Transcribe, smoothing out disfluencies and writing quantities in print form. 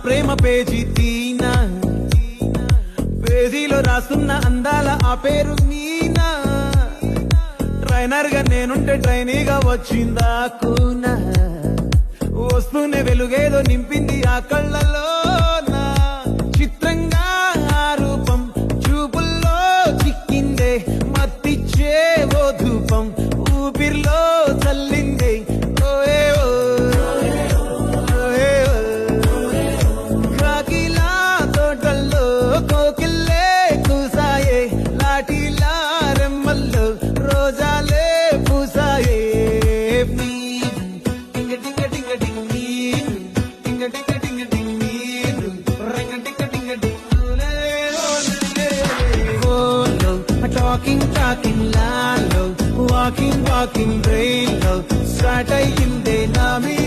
ప్రేమ page తీనా, పేజీలో రాస్తున్న అందాల ఆ పేరు మీనా. ట్రైనర్ గా నేనుంటే ట్రైనీగా వచ్చిందా కూనా, వస్తూనే వెలుగేదో నింపింది ఆ కళ్ళలో. చిత్రంగా ఆ రూపం చూపుల్లో చిక్కిందే, మత్తిచ్చే ఓ ధూపం ఊపిరిలో చల్లిందే. కాకిలా తోటల్లో కోకిల్లే కూసాయే, లాఠీలా రెమ్మల్లో రోజాలే పూసాయే. Talking loud, walking brain, start I in the nami.